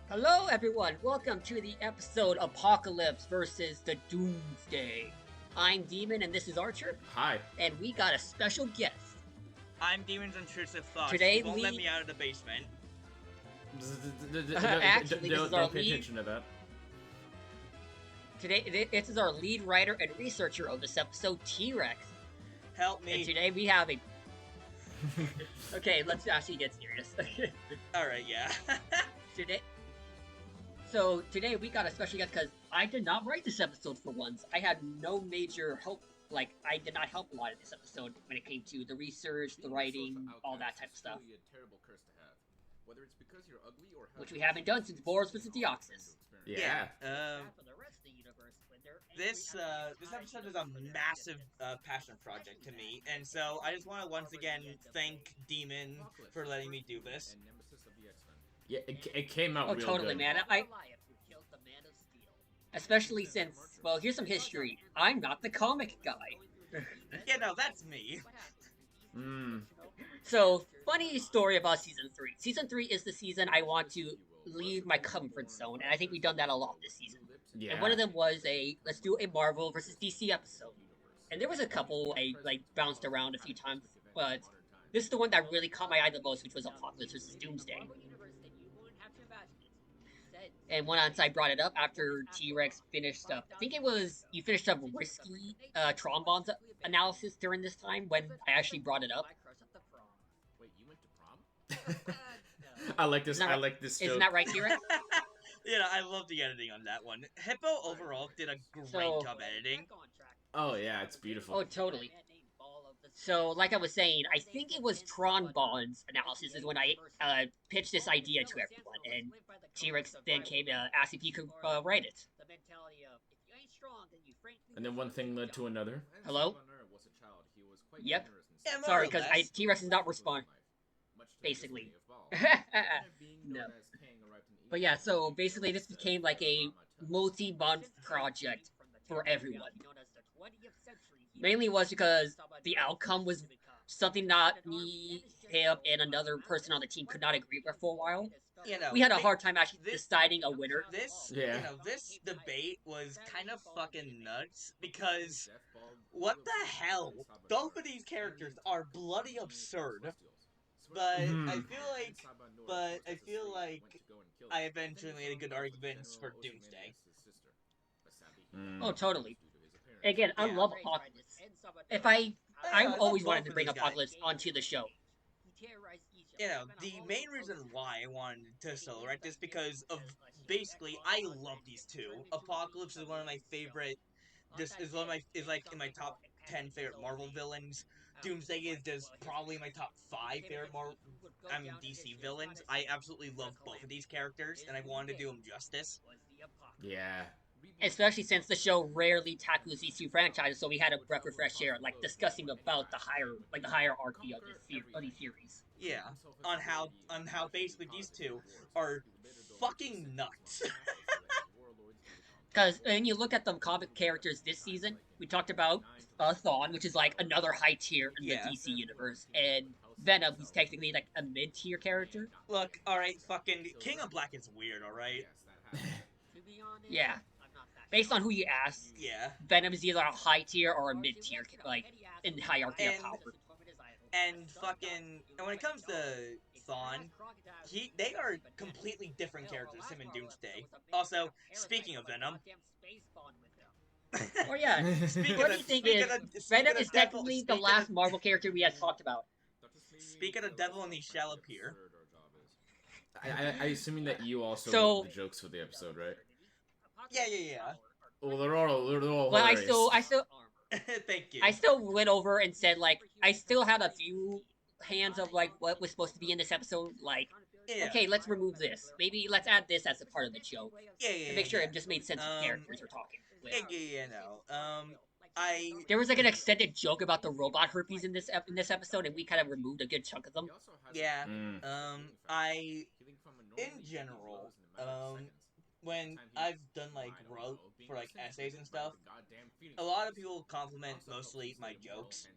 Hello, everyone. Welcome to the episode Apocalypse versus the Doomsday. I'm Demon, and this is Archer, Hi. and we got a special guest. I'm Demon's intrusive thoughts. Today, He won't let Lee- me out of the basement. Actually, this is our Don't pay lead. attention to that. Today, this is our lead writer and researcher of this episode, T-Rex. Help And me. today we have a. Okay, let's actually get serious. Alright, yeah. Today we got a special guest because I did not write this episode for once. I had no major help. Like, I did not help a lot in this episode when it came to the research, the writing, all that type of stuff. A terrible curse to have. Whether it's because you're ugly or Which we haven't done since Boris vs. Deoxys. Yeah. For the rest of the universe, when they're This episode is a massive passion project to me, and so I just want to once again thank Demon for letting me do this. Yeah, it came out Oh, real totally, good. man. Especially since, well, here's some history. I'm not the comic guy. Yeah, no, that's me. So, funny story about Season 3. Season 3 is the season I want to leave my comfort zone, and I think we've done that a lot this season. Yeah. And one of them was let's do a Marvel versus DC episode. And there was a couple I, bounced around a few times, but this is the one that really caught my eye the most, which was Apocalypse versus Doomsday. And once I brought it up after T-Rex finished up, I think it was, you finished up Risky Trombon's analysis during this time when I actually brought it up. Wait, you went to prom? I like this. I like this joke. Isn't that right, T-Rex? Yeah, I love the editing on that one. Hippo overall did a great job editing. Oh yeah, it's beautiful. Oh, totally. So, like I was saying, I think it was Tron Bond's analysis is when I pitched this idea to everyone, and T-Rex then came to ask if he could write it. And then one thing led to another. Hello? Yep. Yeah, more Sorry, or because less. T-Rex is not responding. Basically. No. But yeah, so basically this became like a multi-month project for everyone. Mainly was because the outcome was something not me, him, and another person on the team could not agree with for a while. You know, We had a hard time actually deciding a winner. This, Yeah. this debate was kind of fucking nuts because what the hell? Both of these characters are bloody absurd. But I feel like I eventually made a good argument for Doomsday. Oh, totally. Again, I Yeah. love Apocalypse. I love always both wanted to of bring these guys. Apocalypse onto the show. You know, the main reason why I wanted to solo write this because of basically I love these two. Apocalypse is one of my favorite. This is like in my top 10 favorite Marvel villains. Doomsday is just probably my top 5 favorite DC villains. I absolutely love both of these characters, and I wanted to do them justice. Yeah. Especially since the show rarely tackles these two franchises, so we had a breath of fresh air, like discussing about the hierarchy of these series. Yeah, on how basically these two are fucking nuts. Because when you look at the comic characters this season, we talked about Thawne, which is like another high tier in Yeah. the DC universe, and Venom, who's technically like a mid tier character. Look, alright, fucking King of Black is weird, alright? Yeah. Based on who you ask, Yeah. Venom is either a high tier or a mid tier, like in hierarchy of And- power. And when it comes to Thawne, they are completely different characters, him and Doomsday. Also, speaking of Venom, Oh yeah, speaking what of, do you think speaking is of, speaking Venom of is devil, technically the speaking last of- Marvel character we had talked about. Speaking of devil, and he shall appear. I assuming that you also So- wrote the jokes for the episode, right? Yeah. Well, they're all But hilarious. Thank you. I still went over and said like I still had a few hands of like what was supposed to be in this episode. Like, Yeah. okay, let's remove this. Maybe let's add this as a part of the joke Yeah. to make sure it just made sense of the characters we're talking with. No. There was like an extended joke about the robot herpes in this episode, and we kind of removed a good chunk of them. Yeah. Mm. In general, when I've done like wrote for like essays and stuff, a lot of people compliment mostly my jokes.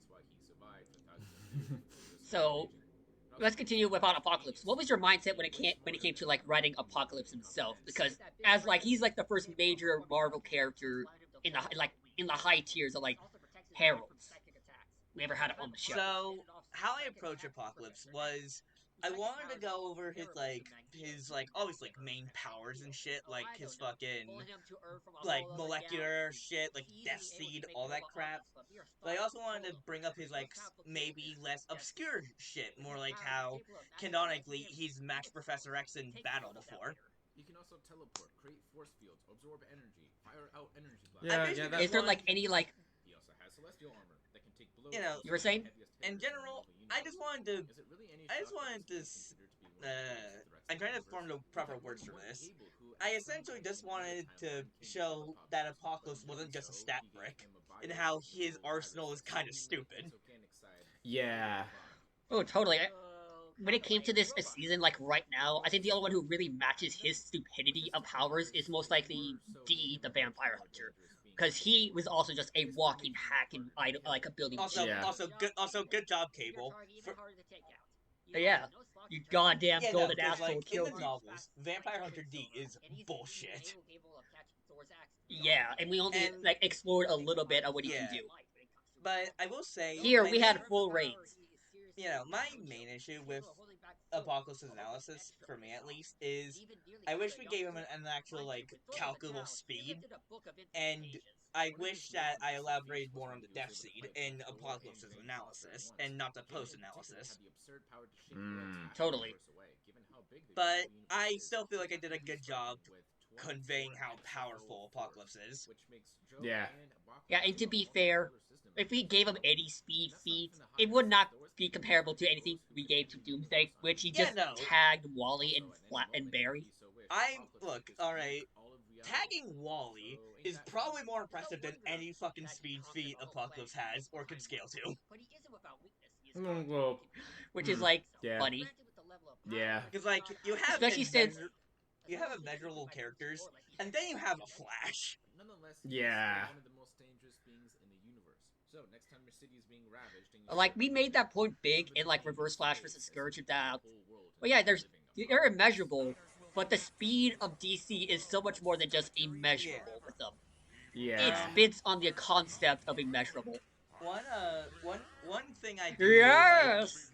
So let's continue about Apocalypse. What was your mindset when it came to like writing Apocalypse himself? Because as like he's like the first major Marvel character in the high tiers of like heralds we ever had on the show. So how I approach Apocalypse was I wanted to go over his always like main powers and shit, like his fucking like molecular shit, like Death Seed, all that crap. But I also wanted to bring up his like maybe less obscure shit, more like how canonically he's matched Professor X in battle before. He can also teleport, create force fields, absorb energy, fire out energy blasts. Yeah. Is there like any like? He also has celestial armor that can take blows. You were saying? In general, I just wanted to. I'm trying to form the proper words for this. I essentially just wanted to show that Apocalypse wasn't just a stat brick, and how his arsenal is kind of stupid. Yeah. Oh, totally. When it came to this season, like right now, I think the only one who really matches his stupidity of powers is most likely D, the Vampire Hunter, because he was also just a walking hack and item, like a building. Also, good job, Cable. Yeah, you goddamn golden asshole like, killed in the novels, Vampire Hunter D is bullshit. Yeah, and we only like explored a little bit of what he can do. But I will say, here we had full reigns. My main issue with Apocalypse's analysis, for me at least, is I wish we gave him an actual, like, calculable speed, and I wish that I elaborated more on the Death Seed in Apocalypse's analysis, and not the post-analysis. Totally. But I still feel like I did a good job conveying how powerful Apocalypse is. Yeah. Yeah, and to be fair, if we gave him any speed feat, it would not be comparable to anything we gave to Doomsday, which he just tagged Wally and Barry. Alright. Tagging Wally is probably more impressive than any fucking speed feat Apocalypse has or can scale to. Well, which is like funny. Yeah. Because like you have especially since you have immeasurable characters, and then you have a Flash. Yeah. Like we made that point big in like Reverse Flash versus Scourge of Doubt. Well, yeah, they're immeasurable, but the speed of DC is so much more than just immeasurable with them. Yeah. It's based on the concept of immeasurable. One thing I do yes!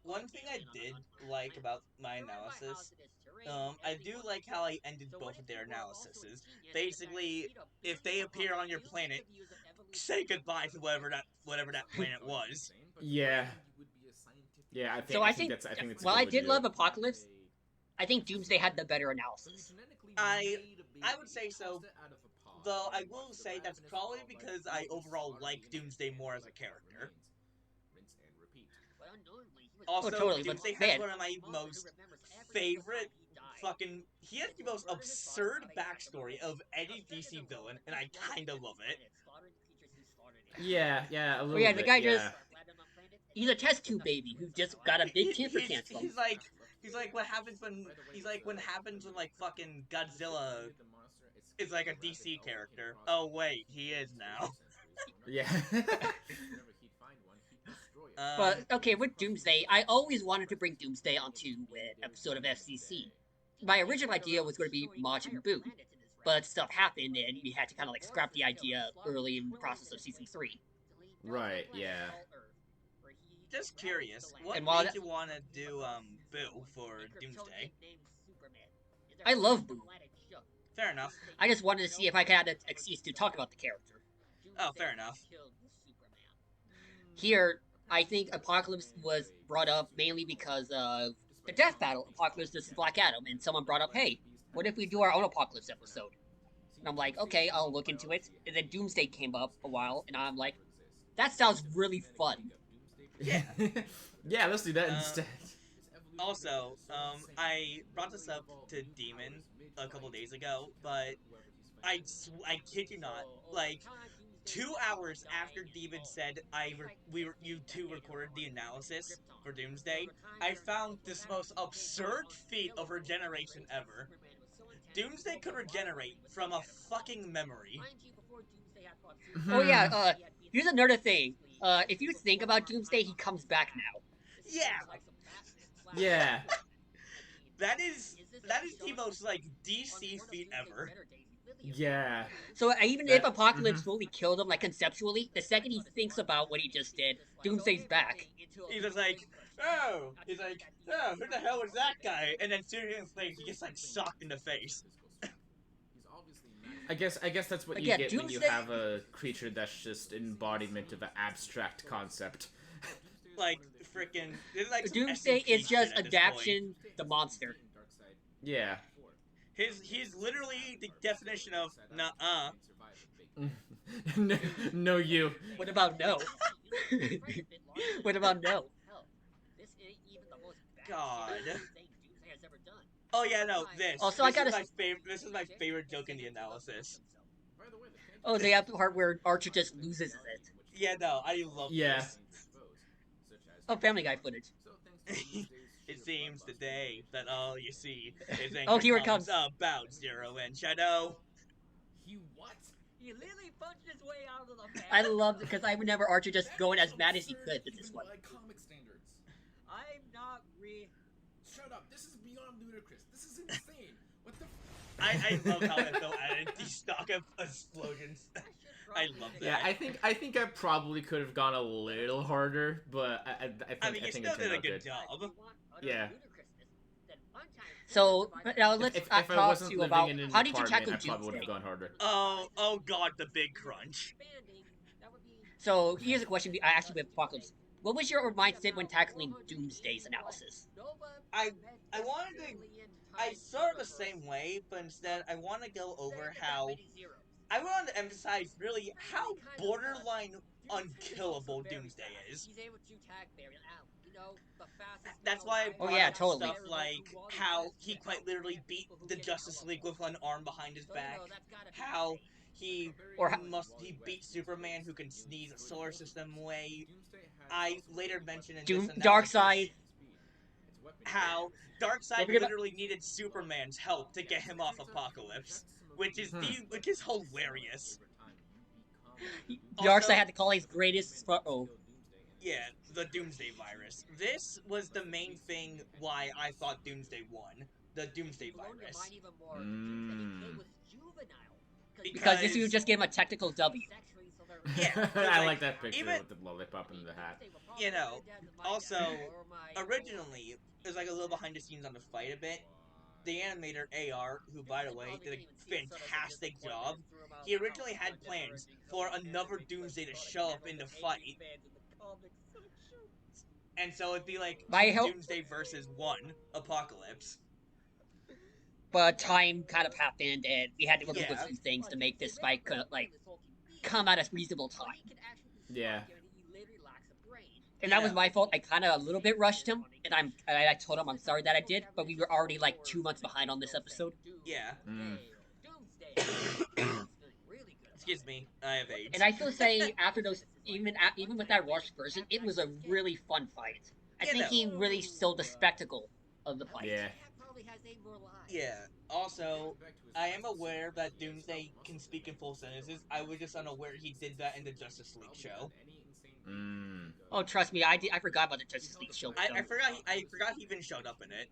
One thing I did like about my analysis, I do like how I ended both of their analyses. Basically, if they appear on your planet, say goodbye to whatever that planet was. Yeah. Yeah, I think. So I think that's. While I did love Apocalypse, I think Doomsday had the better analysis. I would say so. Though I will say that's probably because I overall like Doomsday more as a character. Also, totally, Doomsday has one of my most favorite fucking... He has the most absurd backstory of any DC villain, and I kinda love it. Yeah, a little bit, the guy just... He's a test tube baby who just got a big temper tantrum. He's like what happens when... like, fucking Godzilla is like a DC character. Oh, wait, he is now. Yeah. But, okay, with Doomsday, I always wanted to bring Doomsday onto an episode of FCC. My original idea was going to be Majin Buu, but stuff happened and we had to kind of like scrap the idea early in the process of Season 3. Right, yeah. Just curious, what made you want to do Buu for Doomsday? I love Buu. Fair enough. I just wanted to see if I could have an excuse to talk about the character. Oh, fair enough. Here, I think Apocalypse was brought up mainly because of the death battle, Apocalypse versus Black Adam, and someone brought up, hey, what if we do our own Apocalypse episode? And I'm like, okay, I'll look into it. And then Doomsday came up a while, and I'm like, that sounds really fun. Yeah. Yeah, let's do that instead. Also, I brought this up to Demon a couple days ago, but I kid you not, like, 2 hours after Demon said you two recorded the analysis for Doomsday, I found this most absurd feat of regeneration ever. Doomsday could regenerate from a fucking memory. Oh yeah, here's another thing. If you think about Doomsday, he comes back now. Yeah. Yeah. That is the most like DC feat ever. Yeah. So even if Apocalypse fully killed him, like conceptually, the second he thinks about what he just did, Doomsday's back. He's just like, oh, he's like, oh, who the hell was that guy? And then seriously, he gets like socked in the face. I guess that's what But you yeah, get when you Doomsday- have a creature that's just embodiment of an abstract concept. Like freaking, like Doomsday SCP is just shit at this adaption the monster. Yeah. He's literally the definition of nuh-uh. No, you. What about no? What about no? God. Oh yeah, no. Also, this is my favorite. This is my favorite joke in the analysis. Oh, they have the part where Archer just loses it. Yeah, no, I love this. Oh, Family Guy footage. It seems today that all you see is oh, here it comes. About Zero and Shadow. He what? He literally punched his way out of the fan. I love it because I remember Archer just going as mad as he could with this one. Like comic standards. I'm not Shut up! This is beyond ludicrous. This is insane. What the? I love how that though added the stock of explosions. I love that. Yeah, I think I probably could have gone a little harder, but I mean, you think still it turned did a out good job. Yeah. So now let's if talk I to wasn't you living about in an how did you apartment, tackle I probably would Doomsday? have gone harder. Oh god, the big crunch. So here's a question I asked you with Apocalypse. What was your mindset when tackling Doomsday's analysis? I wanted to. I sort of the same way, but instead I want to go over how. I want to emphasize really how borderline unkillable Doomsday is. That's why I brought up totally. stuff like how he quite literally beat the Justice League with an arm behind his back. How he beat Superman who can sneeze a solar system away. I later mentioned in this analysis Darkseid. How Darkseid literally needed Superman's help to get him off Apocalypse, which is hilarious. Darkseid had to call his greatest. Yeah, the Doomsday virus. This was the main thing why I thought Doomsday won. The Doomsday virus. Because this would just give him a technical W. Yeah, I like that picture with the lollipop in the hat. You know, also, originally, there's like a little behind the scenes on the fight a bit. The animator AR, who by the way did a fantastic job, he originally had plans for another Doomsday to show up in the fight. And so it'd be like Doomsday versus one Apocalypse. But time kind of happened, and we had to look at a few things to make this fight come at a reasonable time. Yeah. And that was my fault. I kind of a little bit rushed him, and I told him I'm sorry that I did, but we were already like 2 months behind on this episode. Yeah. Excuse me, I have AIDS. And I still say after those, even with that rushed version, it was a really fun fight. I think he really sold the spectacle of the fight. Yeah. Yeah. Also, I am aware that Doomsday can speak in full sentences. I was just unaware he did that in the Justice League show. Oh, trust me, I forgot about the Justice League show. I forgot he even showed up in it.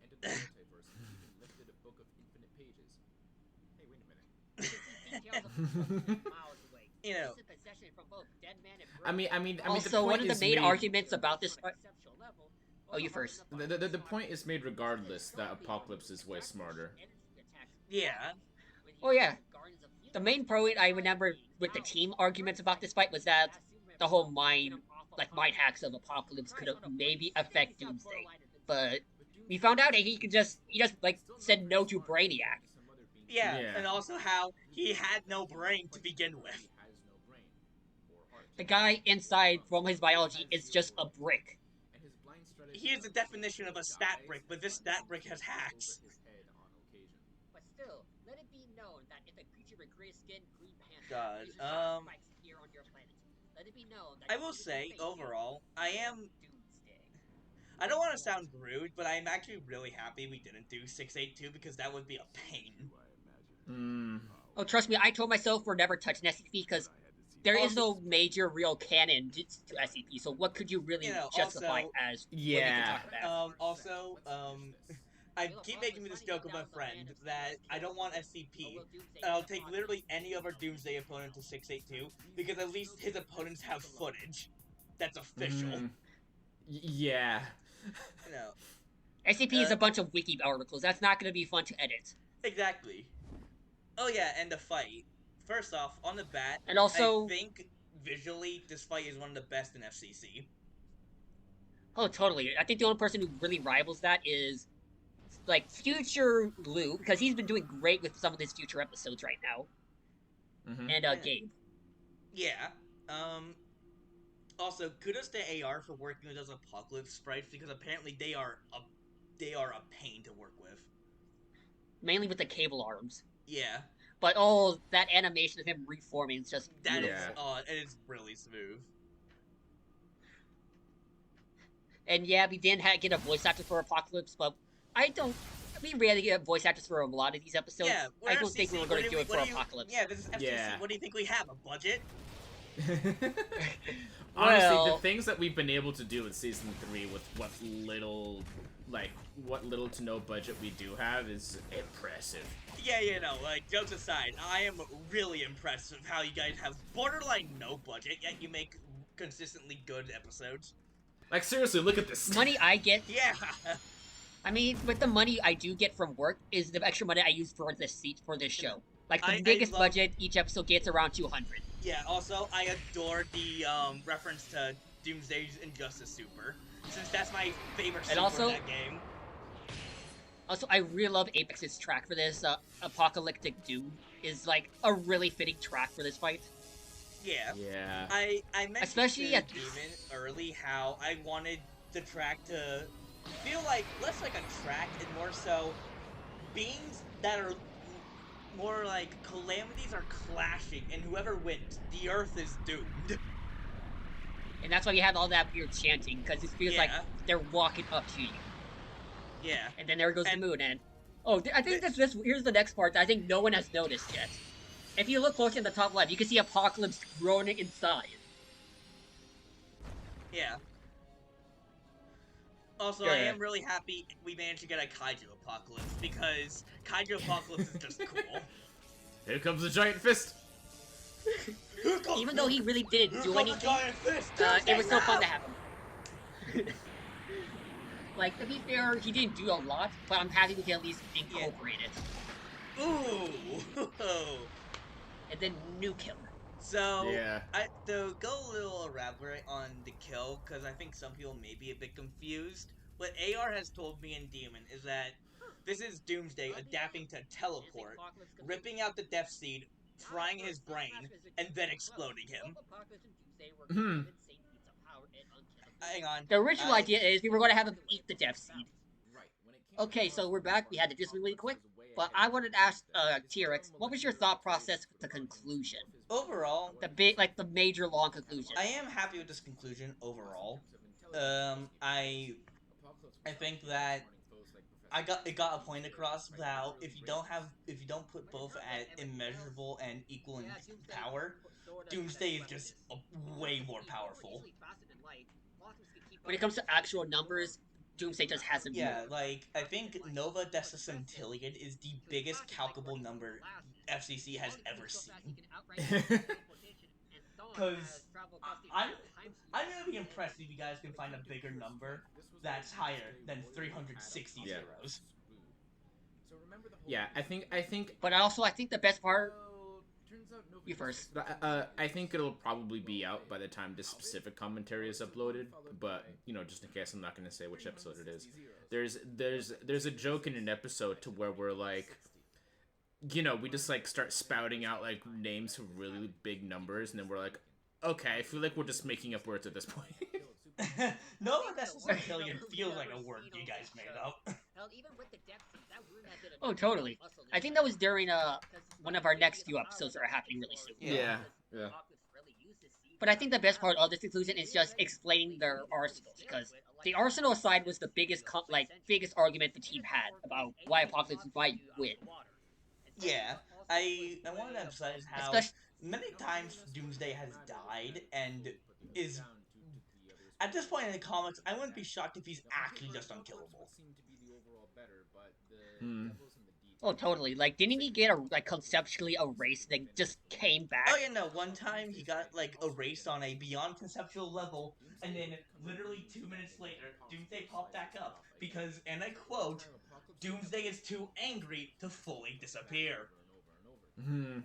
You know. I mean. Also, one of the main arguments about this. Oh, you first. The point is made regardless that Apocalypse is way smarter. Yeah. Oh yeah. The main point I remember with the team arguments about this fight was that the whole mind hacks of Apocalypse could have maybe affect Doomsday, but we found out that he just said no to Brainiac. Yeah, and also how he had no brain to begin with. The guy inside from his biology is just a brick. He is the definition of a stat brick, but this stat brick has hacks. But still, let it be known that if a creature with gray skin, green pants, God, I will say, overall, I don't want to sound rude, but I'm actually really happy we didn't do 682 because that would be a pain. Oh, trust me, I told myself we're never touching SCP because there is no major real canon to SCP. So what could you really justify as what you can talk about? I keep making this joke with my friend that I don't want SCP. I'll take literally any other Doomsday opponent to 682 because at least his opponents have footage that's official. Yeah. SCP is a bunch of wiki articles. That's not going to be fun to edit. Exactly. Oh yeah, and the fight. First off, on the bat, and also, I think visually this fight is one of the best in FCC. Oh, totally. I think the only person who really rivals that is like future Lou, because he's been doing great with some of his future episodes right now. And Gabe. Yeah. Also, kudos to AR for working with those Apocalypse sprites because apparently they are a pain to work with. Mainly with the cable arms. Yeah. But that animation of him reforming is just beautiful. It is really smooth. And yeah, we didn't get a voice actor for Apocalypse, but we rarely get voice actors for a lot of these episodes. Yeah, I don't think we were going to do it for Apocalypse. Yeah, this is FCC. Yeah. What do you think we have? A budget? Honestly, the things that we've been able to do in Season 3 with what little to no budget we do have is impressive. Yeah, jokes aside, I am really impressed with how you guys have borderline no budget, yet you make consistently good episodes. Like, seriously, look at this. Money I get... Yeah! I mean, with the money I do get from work is the extra money I use for this show. Like, the biggest budget each episode gets around 200. Yeah, also, I adore the reference to Doomsday's Injustice Super, since that's my favorite super in that game. Also, I really love Apex's track for this. Apocalyptic Doom is, like, a really fitting track for this fight. Yeah. Yeah. I mentioned especially to Demon early how I wanted the track to feel like less like a track and more so beings that are more like calamities are clashing and whoever wins, the earth is doomed. And that's why you have all that weird chanting, because it feels like they're walking up to you. Yeah. And then there goes the moon, and I think here's the next part that I think no one has noticed yet. If you look closely in the top left, you can see Apocalypse growing inside. Yeah. Also, I am really happy we managed to get a Kaiju Apocalypse, because Kaiju Apocalypse is just cool. Here comes the giant fist! Even though he really didn't do anything, it was so fun to have him. Like, to be fair, he didn't do a lot, but I'm happy we can at least incorporate it. Ooh! And then nuke him. So, to go a little elaborate on the kill, because I think some people may be a bit confused, what AR has told me in Demon is that this is Doomsday adapting to teleport, ripping out the Death Seed, frying his brain, and then exploding him. Hang on. The original idea is we were going to have him eat the Death Seed. Okay, so we're back. We had to do something really quick. But I wanted to ask T-Rex, what was your thought process with the conclusion? Overall, the major long conclusion. I am happy with this conclusion overall. I think that it got a point across that if you don't put both at immeasurable and equal in power, Doomsday is just way more powerful. When it comes to actual numbers, Doomsday just hasn't. Yeah, like I think Nova Decicentillion is the biggest calculable number FCC has ever seen. Because I'm gonna be impressed if you guys can find a bigger number that's higher than 360 zeros. Yeah, I think. But I think the best part. You first. I think it'll probably be out by the time this specific commentary is uploaded, but just in case, I'm not going to say which episode it is. There's a joke in an episode to where we're like, we just like start spouting out like names of really big numbers, and then we're like, okay, I feel like we're just making up words at this point. No, Decicentillion feels like a word you guys made up. Oh, totally. I think that was during one of our next few episodes that are happening really soon. Yeah. But I think the best part of this conclusion is just explaining their arsenals, because the arsenal side was the biggest argument the team had about why Apocalypse might win. Yeah, I want to emphasize how many times Doomsday has died and is at this point in the comics, I wouldn't be shocked if he's actually just unkillable. Hmm. Oh, totally. Like, didn't he get conceptually erased and just came back? Oh yeah, no. One time he got like erased on a beyond conceptual level, and then literally 2 minutes later, Doomsday popped back up because, and I quote, "Doomsday is too angry to fully disappear." Hmm.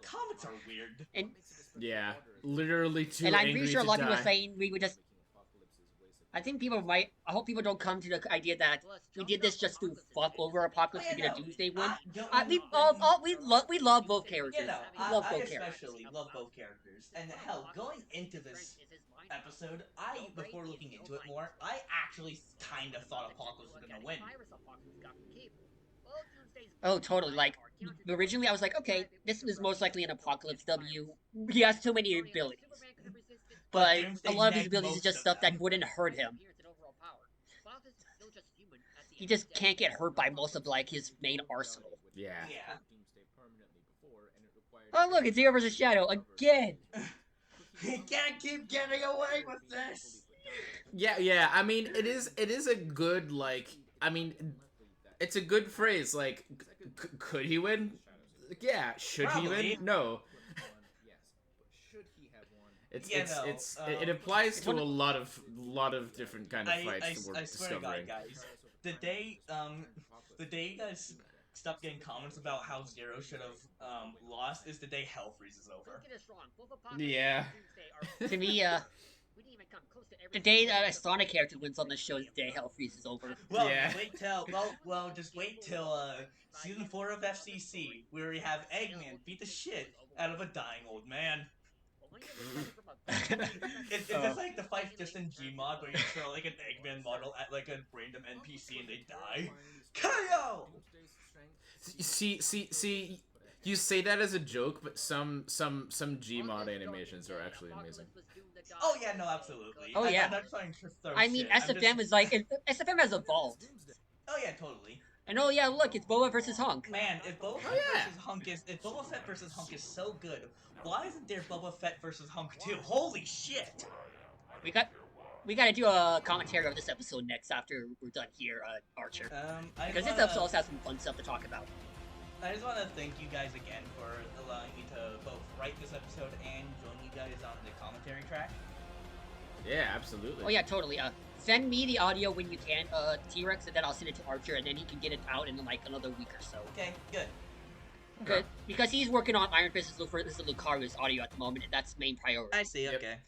Comics are weird. And Yeah, literally too and I'm angry pretty sure a to lot of people die. are saying we would just. I think people might. I hope people don't come to the idea that we did this just to fuck over Apocalypse to get a Doomsday one. We love both characters. You know, We love I both characters. especially love both characters, and hell, going into this episode, before looking into it more, I actually kind of thought Apocalypse was gonna win. Oh, totally. Like, originally I was like, okay, this was most likely an Apocalypse W. He has too many abilities. But a lot of these abilities is just stuff that wouldn't hurt him. He just can't get hurt by most of, like, his main arsenal. Yeah. Oh, look, it's Zero versus Shadow again! He can't keep getting away with this! Yeah, I mean, it is a good, like, I mean, it's a good phrase, like, could he win? Yeah, should Probably. he win? No. It applies to a lot of different kind of fights that we're I swear to discovering. God, guys, the day you guys stop getting comments about how Zero should have lost is the day Hell freezes over. Yeah. To me, the day that a Sonic character wins on the show is the day Hell freezes over. Well, Yeah. just wait till season 4 of FCC, where we have Eggman beat the shit out of a dying old man. It's just like the fight just in Gmod where you throw like an Eggman model at like a random NPC and they die. KO! See, you say that as a joke, but some Gmod animations are actually amazing. Oh yeah, no, absolutely. Oh yeah. I'm not trying to throw I mean, shit. SFM is like SFM has evolved. Oh yeah, totally. And oh yeah, look, it's Boba versus Hunk. Man, if Boba Fett versus Hunk is so good, why isn't there Boba Fett versus Hunk 2? Holy shit! We gotta do a commentary of this episode next after we're done here, Archer. Because this episode also has some fun stuff to talk about. I just want to thank you guys again for allowing me to both write this episode and join you guys on the commentary track. Yeah, absolutely. Oh yeah, totally. Send me the audio when you can, T-Rex, and then I'll send it to Archer, and then he can get it out in like another week or so. Okay, good. Good, because he's working on Iron Fist for this Lucario's audio at the moment, and that's main priority. I see. Yep. Okay.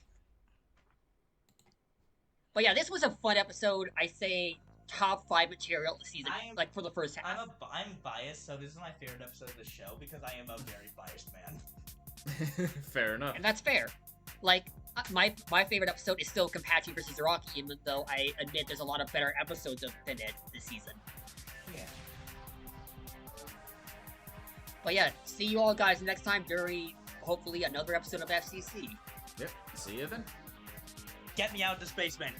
But yeah, this was a fun episode. I say top 5 material of the season, like for the first half. I'm biased, so this is my favorite episode of the show because I am a very biased man. Fair enough. And that's fair. Like, my favorite episode is still Compachi versus Rocky, even though I admit there's a lot of better episodes than it this season. Yeah. But yeah, see you all guys next time during, hopefully, another episode of FCC. Yep, see you then. Get me out of the space, man.